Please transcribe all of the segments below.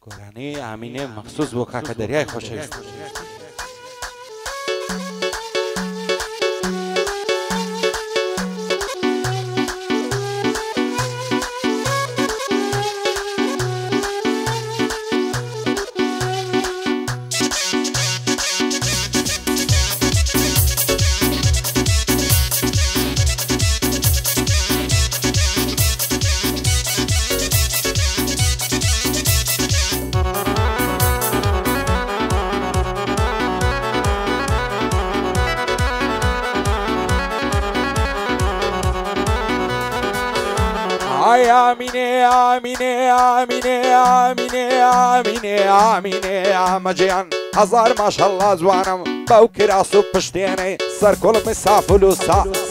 گۆرانەی ئامینێ مەخسوس بۆ کاکە دەریای خۆشەویست. آمینه آمینه آمینه آمینه آمینه آمینه آمجیان هزار ماشاءالله جوانم باو کراس و پشتێنەی سەر کوڵمی سافل و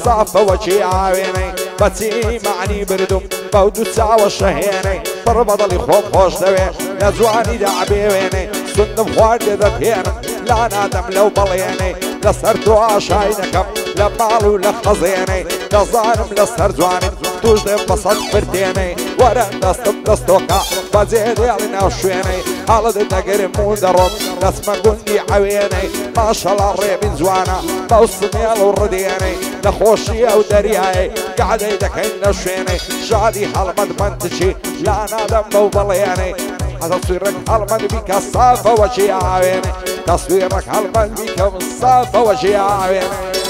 سافەوەکی ئاوێنەی بەچی معنی بردوم باو دوو چاوە شەهێنەی پڕ بەدڵی خۆم خۆش دەوێ لە جوانیدا بێوێنەی سوندم خواردێ دەپێنم لا نادەم لەو بەڵێنەی لەسەر تۆ ئاشای دەکەم لە ماڵ و لە خەزێنەی دەزانم لەسەر جوانم توش دێم بەسەد فردێنەی وەرە دەستم دەستۆکە بەجێ دێڵی ناو شوێنەی هەڵت دەگرم و دەڕۆم دەسمە گوندی عوێنەی ماشەڵا ڕێبین جوانە بەو سمێڵ و ڕدێنەی لە خۆشی ئەو دەریایی گعدەی دەکەین لە شوێنەی شادی هەڵمەد منتچی لا نادەم بەو بەڵێنەی تصويرك هالمن بك صافة وجه عويني تصويرك هالمن بك صافة وجه عويني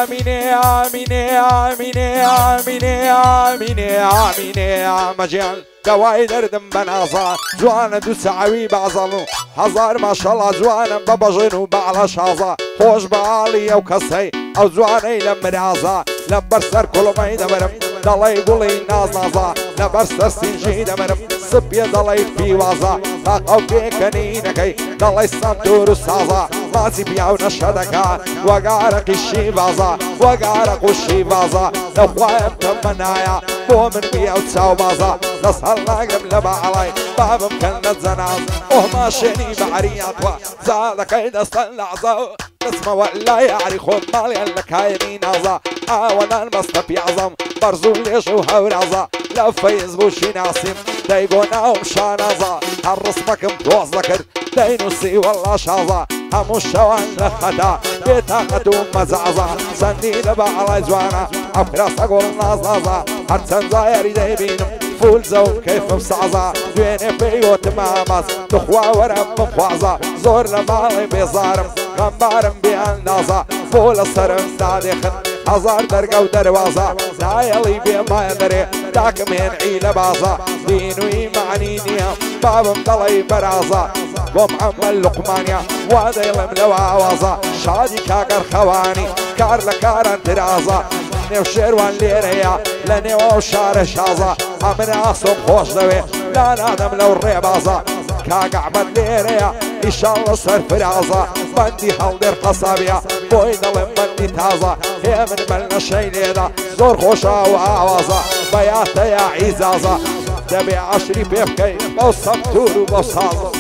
آمینه آمینه آمینه آمینه آمینه آمینه آمجیان دوای دردم بنازا جوان دو سعوی بعضلو هزار ماشاءالله جوانم ببجن و بعلا شازا خوش بعالی او کسی او جوانی لمرازا لبر سر کلومی دمرم دڵی گوڵی ناز نازا لەبەر سەر سینجی دەمرم سپیە دەڵی پیوازە تاقەو پێکەنینەکەی دەڵی سەمتور و سازە ماچی پیاو نەشە دەکات وەگارەقی شیڤازە وەگارەق و شیڤازە لەخوایم تەمەنایە بۆ من بیا و چاوبازە دەست هەڵناگرم لە باڵای بابم کەن لە جەناز ئۆما شوێنی بەعریاتوە زادەکەی دەستەن لەعزە اسمه لا يعري خود مالي لكايني نازا آوانان بستا بيعظم برزو ليشو هورازا لا فيز بوشي ناسم دايقوناهم شانازا هالرسمكم توز ذكر داينوسي والله شازا همو الشوان لخدا بيتاقتو مزعزا سندي لبا على جوانا عفراس اقول نازازا هرسن زايري دايبينم فول زو كيف مسعزا دويني بيوت ماماز تخوا ورم مخوازا زور لمالي بيزارم غمبارم بأندازا فول سرم دادخن هزار درقة ودروازة نايلي بما يدري داك من عيلة بازا دينو يمعني نيام بابم ضلي برازا ومحمل لقمانيا واديلم لو عوازا شادي كاكر خواني كار لكارن ترازا نيو شيروان ليريا لنيو شار شازا امن عصب خوش دوي لا نادم لو الريبازا كاك عمد ليريا ان شاء الله صار فرازا بندي هالدر قصابيا بوي ظلم بندي تازا هي من ملنا شي ليدا زور خوشا وعوازا بياتا يا عزازا دبي عشري بيبكي بوصم تورو بوصازا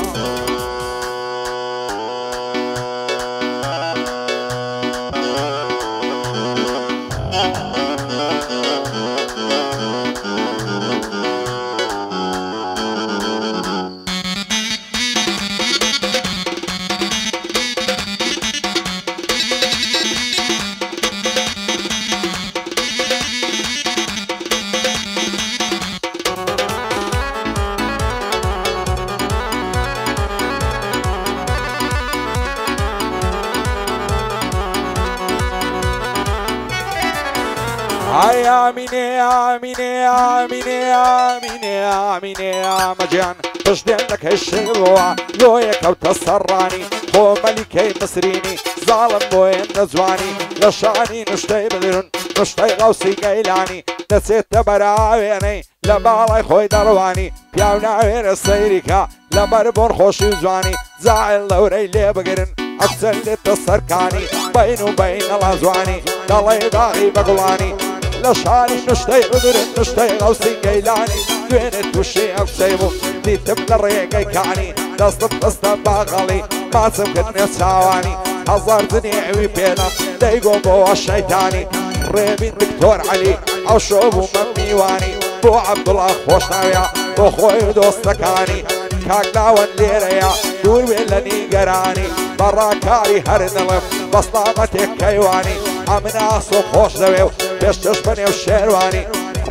آمینه آمینه آمینه آمینه آمینه آمجیان پشتێنەکەی شێوەوە لۆیەکەوتە سەڕانی خۆ مەلیکەی مسرینی زاڵم بۆیان نەجوانی لە شانی نوشتەی بدرون نوشتەی غەوسی گەیلانی دەچێتە بەراوێنەی لە باڵای خۆی دەڕوانی پیاو ناوێنە سەیریکە لەبەر بۆن خۆشی و جوانی جاعل لەورەی لێ بگرن ئەفسەر لێتە سەرکانی بين وبين الأزواني دڵێ داغی بەگوڵانی لە شاری نوشتەی قدرت نوشتەی غەوسی گەیلانی دوێنێ تووشی ئەو شەی بوو دیتم لە ڕێگەی کانی دەستم بەستە باغەڵی ماچم کردنێ چاوانی هەزار دنیاوی پێدەم دەیگۆم بۆوە شەیتانی ڕێبین دکتۆر عەلی ئەو شۆ بوومە میوانی بۆ عەبدوڵڵا خۆشناویە بۆ خۆی و دۆستەکانی کاک لاوەن لێرەیە دوور بێ لە نیگەرانی بەڕاکاری هەر دڵم بەسڵامەتێک کەیوانی ئەمناسۆ خۆش دەوێ و پێشتش بنێو شێوانی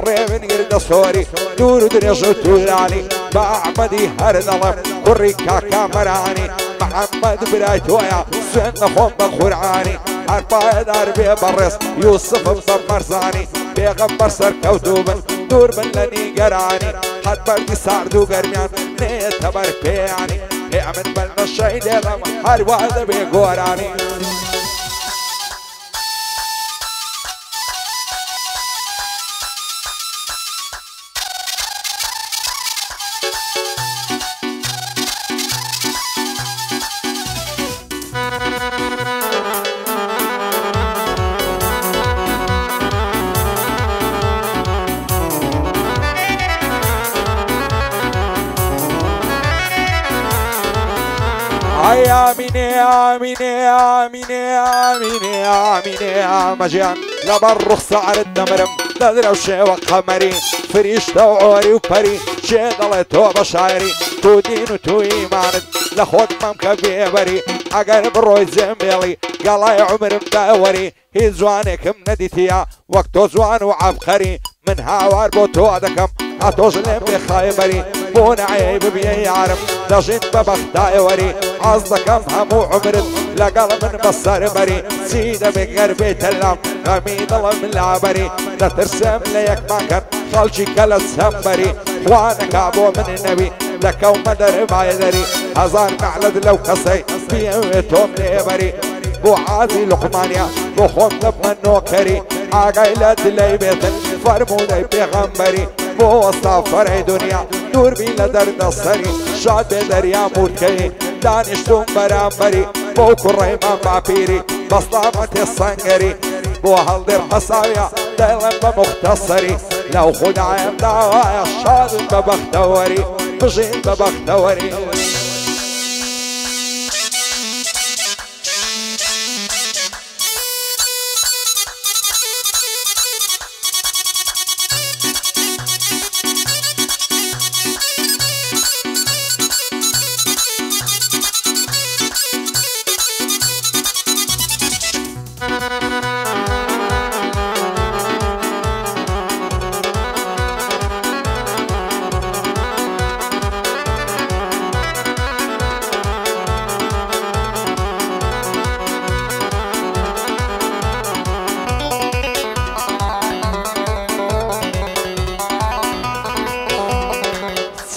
ڕێبن گردە سۆری دوور و درێژ و توورانی بە ئەحمەدی هەر دڵم کوڕی کاکا مەرانی محەممەد برای تۆیە سوێن نەخۆم بە قورعانی هەرپایەدار بێ بەڕێز یوسفم بە مەرزانی پێغەمبەر سەرکەوتوو بن دوور بن لە نیگەرانی هەر بەردی سارد و گەرمیان نێتە بەر پێیانی ئێمن بەر نەشەی لێڵەم هەروە دەبێ گۆرانی آمینێ آمینێ آمینێ آمینێ آمینێ ئامەژیان لەبەر ڕوخسارت دەمرم دەدرە و شێوە قەمەری فریشتە و ئۆری و پەری چێ دەڵێت تۆ بە شاعری تو دین و تو ئیمانت لە خۆت مەم کە بێبەری ئەگەر بڕۆی جێمبێڵی گەڵای عومرم داوەری هیچ جوانێکم نەدیتیە وەک تۆ جوان و عەبقەری من هاوار بۆ تۆ دەکەم ئەتۆش لێم بێ خایبەری بۆ نەعەیە ببیە یارم دەژین بە بەختایوەری ئاز دەکەم هەموو عومرت لەگەڵ من بەسەربەری چی دەبێ گەر بێتە لام غەمی دڵم لابەری دەترسم لە یەکمان کرد خەڵکی کە لە سەمبەری خوا نەکا بۆ من نەبی دەکەومە دەربایدەری هەزار نەعلەت لەو کەسەی بیەوێ تۆم لێبەری بۆ عازی لوقمانیا بۆ خۆم دەبمە نۆکەری ئاگای لە دلەی بێتن فەرموودەی پێغەمبەری بۆ وەستا فەرەی دنیا دووربی لە دەردەسەری شاد بێ دەریا مورکەی دانیشتوم بەرامبەری بۆ کوڕەیمان باپیری بەسڵامەتێ سەنگەری بۆ هەڵدێر حەساویە دەڵێم بە مختەسەری لەو خودایم داوایە شادن بە بەختەوەری بژین بە بەختەوەری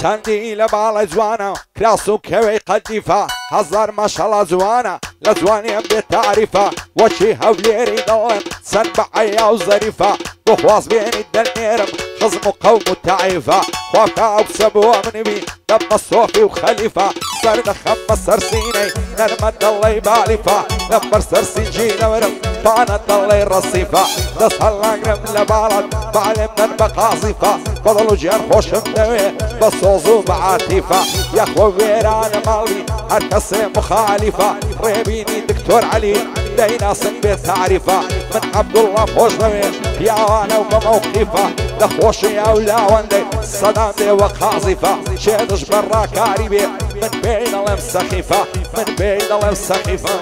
چەندی لە باڵە جوانە کراس و کەوەی قەدیفە هەزار مەشەڵە جوانە لە جوانیان بێت تاریفە وەچی هەولێری دەڵێن چەند بە عەیا و زەریفە بۆ خواست بێنیت دەرنێرم خزم و قەوم و تاعیفە خوابکە ئەو قسە بووە منوی دەبمە سۆفی و خەلیفە سەر دەخەممە سەر سینەی نەرمە دەڵێی بالیفە لەبەر سەر سینجی دەورم پانە دەڵێی ڕەسیفە دەست هەڵناگرم لە باڵت باڵێم نەر بە قازیفە بەدڵ و گیان خۆشم دەوێ بە سۆز و بە عاتیفە یەخۆ وێرانە ماڵی هەر کەسێ مخالیفە ڕێبینی دکتۆر عەلی دەیناسن بێت تعریفە من عەبدوڵڵا خۆش دەوێ پیاوانە و بە موقیفە دەخۆشی ئەو لاوەندەی سەدان بێ وە قازیفە چێدش بەڕاکاری بێ من پێی دەڵێم سەخیفە من پێی دەڵێم سەخیفە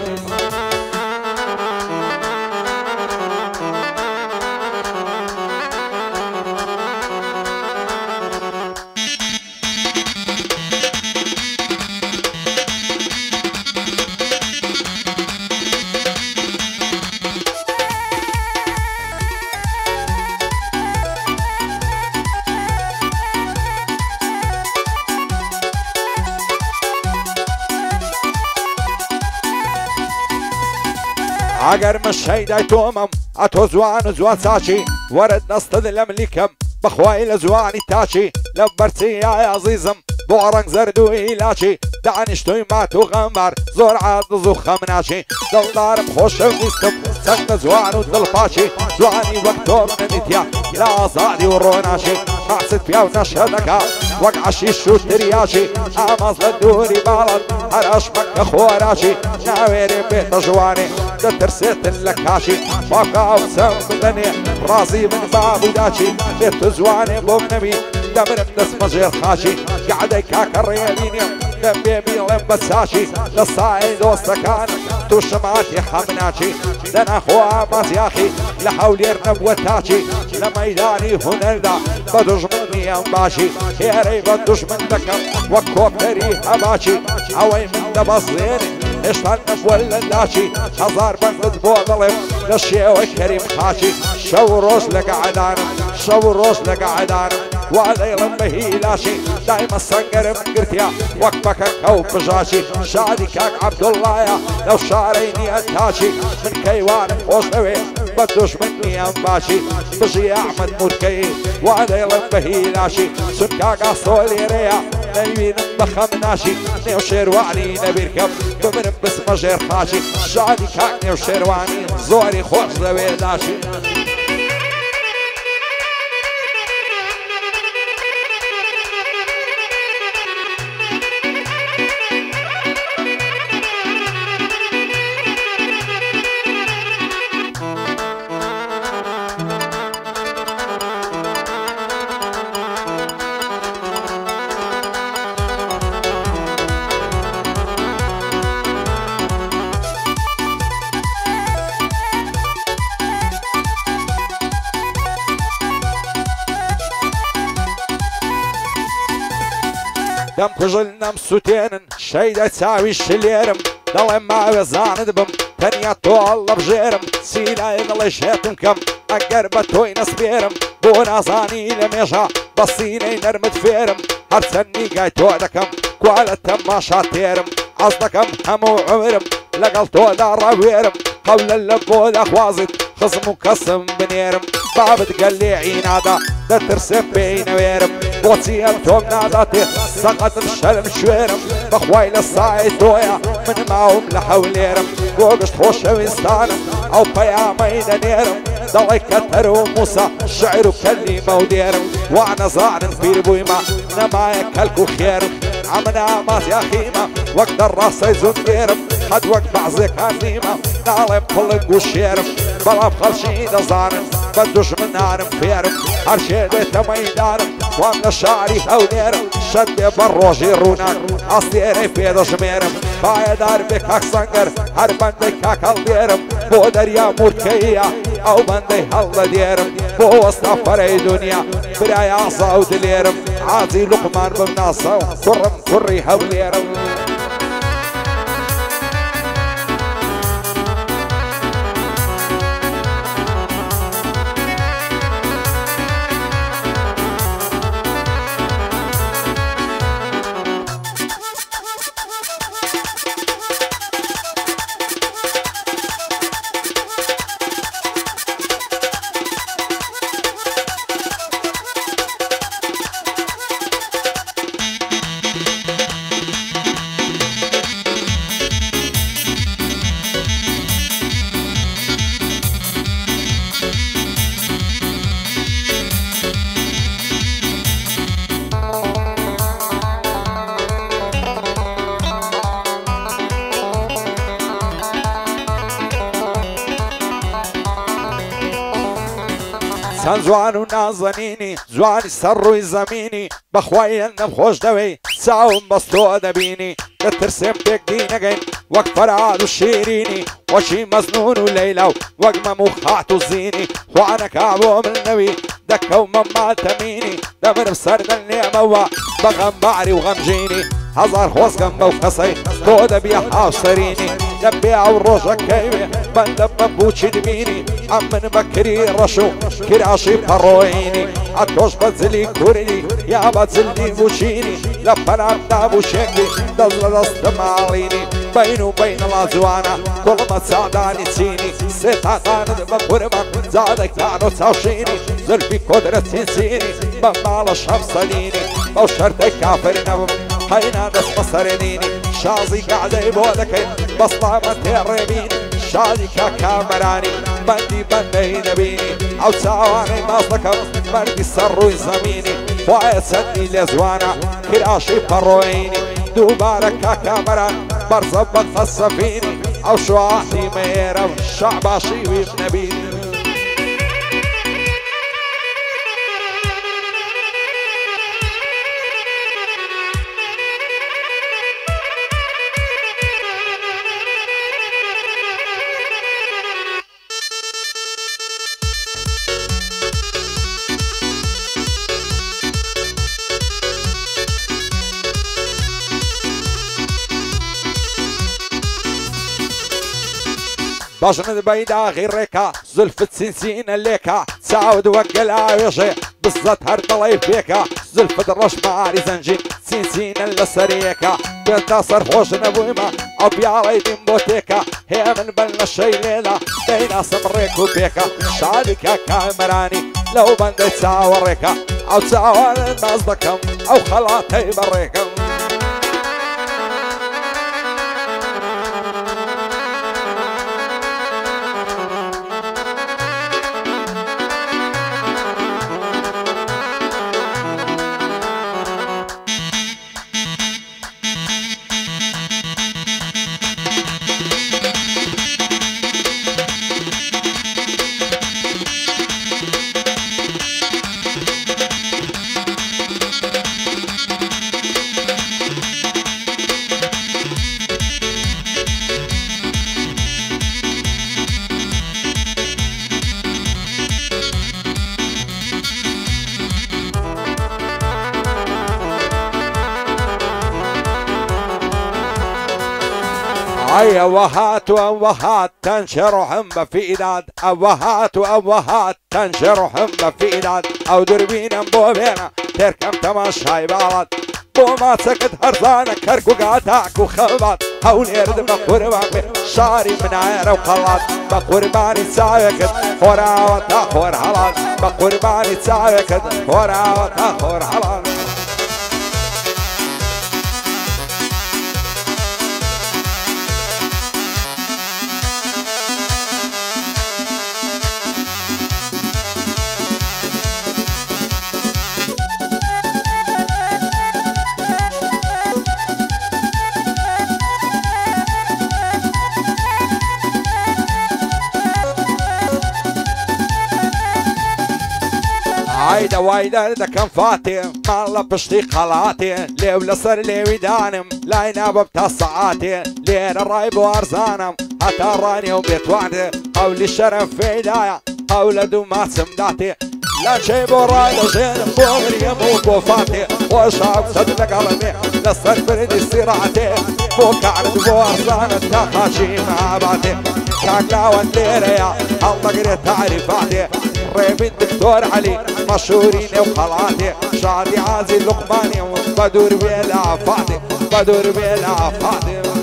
ئەگەر من شەیدای تۆمم ئەتۆ جوان و جوان چاچی وەرە دەستت لە ملیکەم بەخوای لە جوانی تاچی لە بەرچی ئای عەزیزم بۆڕەنگ زەردووی لاچی دانیشتووی مات و غەمبار زۆر عادز و خەمناچی دڵدارم خۆشەویستم چەندە جوان و دڵپاچی جوانی وەک تۆ منەنیتیا لە ئازادی و ڕۆناشی ماست پیا و نەشە دەکات وەک عەشیش و تریاچی ئاماز لە دووری باڵت هەر ئەشمەکە خۆراشی ناوێرێ بێتە ژوانێ دەترسێتن لە کاشی باکە ئەوچەم بدەنێ ڕازی من بابووداچی بێت جوانێ بۆم نەبی دەمرم دەستمە ژێر خاشی گعدەی کاکە ڕێبینێم دەمبێ بیڵێم بە چاشی لە سایەی دۆستەکانم تووشماتی خەمناچی دەناخۆ ئامازیاخی لە هەولێر نەبووە تاچی لە مەیدانی هونەردا بە دوژمن نیەم باشی هێرەی بە دوژمن دەکەم وەک کۆپەری هەباچی ئەوەی من دەبەزێنێ هێشتا نەبووە لە داچی هەزار بەندت بۆ دەڵێم لە شێوەی کەریم خاچی شەو ڕۆژ لە گەعدانم شەو ڕۆژ لە گەعدانم وا دەیڵم بە هیلاشی دایمە سەنگەرم گرتیا وەک بەکە کەو بژاشی شادی کاک عەبدوڵڵایە لەو شارەی نییە تاچی من کەیوانم خۆش دەوێ بە دوژمن نیەم باشی بژی ئەحمەد مورکەی وا دەیڵم بە هیلاشی چون کاگا سۆلێرەیە نەیوینم بە خەمناشی نێو شێروانی نەبیرکەم بمرم بسمە ژێر خاچی شادی کاک نێو شێروانی زۆری خۆش دەوێ داشی دەم کوژل نەم سووتێنن شەیدە چاوی شلێرم دەڵێم ماوێزانت بم تەنیا تۆڵ لە بژێرم سیلای دڵێ شێتم کەم ئەگەر بە تۆی نەسپێرم بۆ نازانی لە مێژە بە سینەی نەرمت فێرم هەرچەند نیگای تۆ دەکەم کوا لە تەماشا تێرم ئەس دەکەم هەموو عمرم لەگەڵ تۆدا ڕەوێرم قەولە لە بۆ دەخوازت خزم و کەسم بنێرم بابت گەل لێ عینادا دەترسێ پێی نەوێرم بۆچی ئەم تۆم ناداتێ سەقەتم شەرم شوێرم بەخوای لە سای تۆیە من ماوم لە هەولێرم بۆ گشت خۆشەویستانم ئەو پەیامەی دەنێرم دەڵێ کەتەر و موسا شعر و کەلیمە و دێرم وا نەزانن پیر بوویمە نەمایە کەلک و خێرم ئەمن ئامات یاخیمە وەک دەڕاستەی زون دێرم قەت وەک بەعزێکان نیمە ناڵێم پڵنگ و شێرم بەڵام خەڵکی دەزانن بە دوژمنانم فێرم هەر شێ دێتە مەیدانم وام لە شاری هەولێرم شەد بێ بە ڕۆژی ڕووناک ئەستێرەی پێدەژمێرم پایەدار بێ کاک سەنگەر هەر بەندەی کاک هەڵدێرم بۆ دەریا مورکەیە ئەو بەندەی هەڵدە دێرم بۆ وەستا فەرەی دونیا برای ئاسا و دلێرم عاجی لوقمان بمناسە و کوڕم کوڕی هەولێرم چەند جوان و نازەنینی جوانی سەر ڕووی زەمینی بەخوای هەندەم خۆش دەوێی چاوم بەستۆ دەبینی دەترسێم پێک دی نەگەین وەک فەرهاد و شیرینی وەکی مەزنون و لەیلا و وەک مەم و خات و زینی خوانەکا بۆ من نەوی دەکەومە ماتەمینی دەمرم سەر دەنێمەوە بە غەمباری و غەمژینی هزار خۆزگەم بەو کەسەی تۆ دەبیە هاوسەرینی دەبێ ئەو ڕۆژە کەیوێ من دەبە بووچی دبینی ئەم من بەکری ڕەش و کراشی پەڕۆینی ئەتۆش بە جلی کوردی یا بە جلی بوچینی لە پەنامدا بوشێکی دەست لە دەستە ماڵینی بین و بینەڵا جوانە کوڵمە چادانی چینی سێ تاقانت بە قوربان جادێکتان و چاوشینی زلفی کۆدرە چینچینی بە ماڵە شەمسەلینی بەو شەرتەی کافر نەبم هەینا دەستمە سەرێنینی شازی گعدەی بۆ دەکەی بەستامە تێڕێبینی شادی کا کامەرانی بەندی بەندەی نەبینی ئەو چاوانەی ماز دەکەم مەردی سەر ڕووی زەمینی وایە چەندی لێ جوانە کراشی پەڕۆینی دووبارە کا کامەران بەرزە بەدفە سەفینی ئەو شواحی مێرە شەعباشی ویش نەبینی بەژنت بەیداغی ڕێکە زولفت سینسینە لێکە چاود وەک گەلاوێژێ بزەت هەر دڵی پێکە زولفت ڕەشماری زەنجین سینسینە لە سەرەکە پێتا سەرخۆش نەبوویمە ئەو پیاڵەی دیم بۆ تێکە هێ من بەن لە شەی لێدا دەیناسم ڕێک و پێکە شادیکە کامەرانی لەو بەندەی چاوەڕێکە ئەو چاوانت ناز دەکەم ئەو خەڵاتەی بەڕێکەم أي أوهات وأوهات تنشرهم بفيداد أوهات وأوهات تنشرهم بفيداد أو دربينا بوبينا تركم تماشاي بالاد بو ما سكت هرزانا كركو قاتاك وخلبات هول يرد بقربان شاري من عير وخلات بقرباني تساوكت خورا وتاخور حلال بقرباني تساوكت خورا وتاخور حلال عيدا وايدا دكان فاتي مالا بشتي قلاتي ليو لسر ليوي دانم لاينا ببتا ساعاتي لين الرايب وارزانم حتى راني وبيت وعدي حولي الشرف في دايا حول دوما سمداتي لا شي بو رايدا زين بو مريم وبو فاتي وشعب صدق قلبي لسر فردي سيراتي بو كعرد بو ارزان التخاشي مع باتي كاكلاوان ليريا الله قريت تعريفاتي ريب الدكتور علي مشهورين وخلاتي شادي عازي اللقماني بدور بلا فاتي بدور بلا فاتي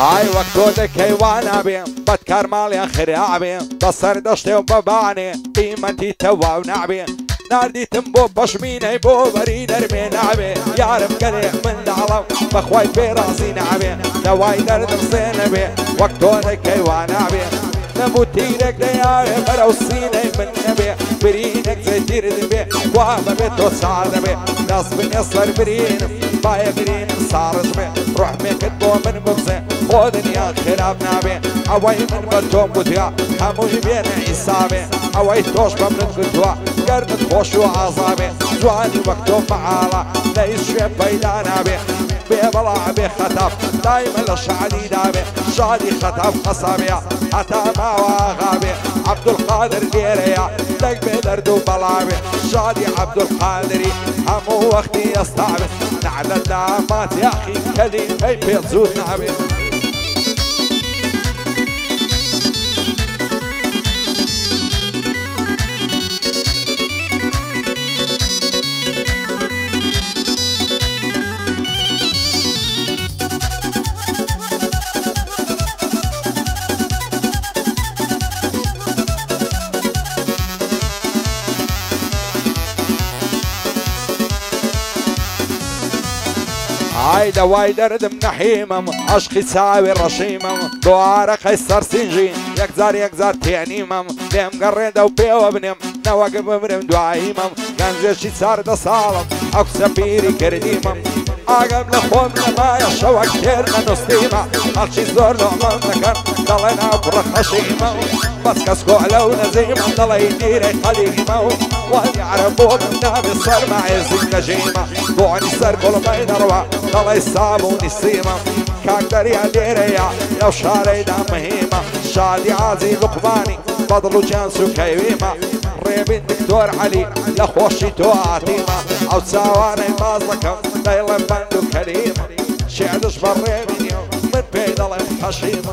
هاي وقتو دكي وانا بي بتكار مالي خرابي بصر دشتي وبباني قيمتي توا ونعبي ناردي تنبو بشميني بو بري نرمي نعبي يعرف قلي من العلم بخواي براسي نعبي نواي درد بصين بي وقتو دكي وانا بي نموتينك دياري بروسيني من نبي برينك زي تيرد بي وعما بيتو سعد بي ناس بنصر برين باي قرين صارج بي روح من كتبو من بغزي خودن يا خلاف نابي اوي من بلتوم بوتيا هموي بين عصابي اوي توش بمن قدوا قرنت خوش وعصابي زواني وقتو معالا ليس شوي بيدا نابي بيبلع بخطف دايما الشعدي دابي شادي خطف خصابي حتى ما واغابي عبد القادر ديريا لك بدردو بلابي شادي عبد القادري همو وقتي يستعبي نعل الدامات يا اخي كلمة بيتزود نعبي هايدا وايدر دم نحيمم عشقي ساوي رشيمم دوار قيصر سنجين يكزار تعنيمم ليم قريدا وبيو ابنم نواقف بمرم دعايمم كنزيشي صار دا صالم اكو سبيري كرديمم عقب لخوم لما يشوى كتيرنا نستيمة هالشي زور نعمل ذكر ضلينا برخ خشيمة بس كسكو علو نزيمة ضلي يديري قليمة وهل يعرفوا منا بصر معي زنجيمة بوعني سر كل بين روا ضلي صابوني السيمة كاكدر يا ديريا لو شاري دا مهيمة شادي عازي لقباني بضلو جانسو كيويمة ريبين دكتور علي لخوشي تو عتيمة او ساواني مازلكم ليلا بندو كريمة شعدش بالريبين من بين الحشيمة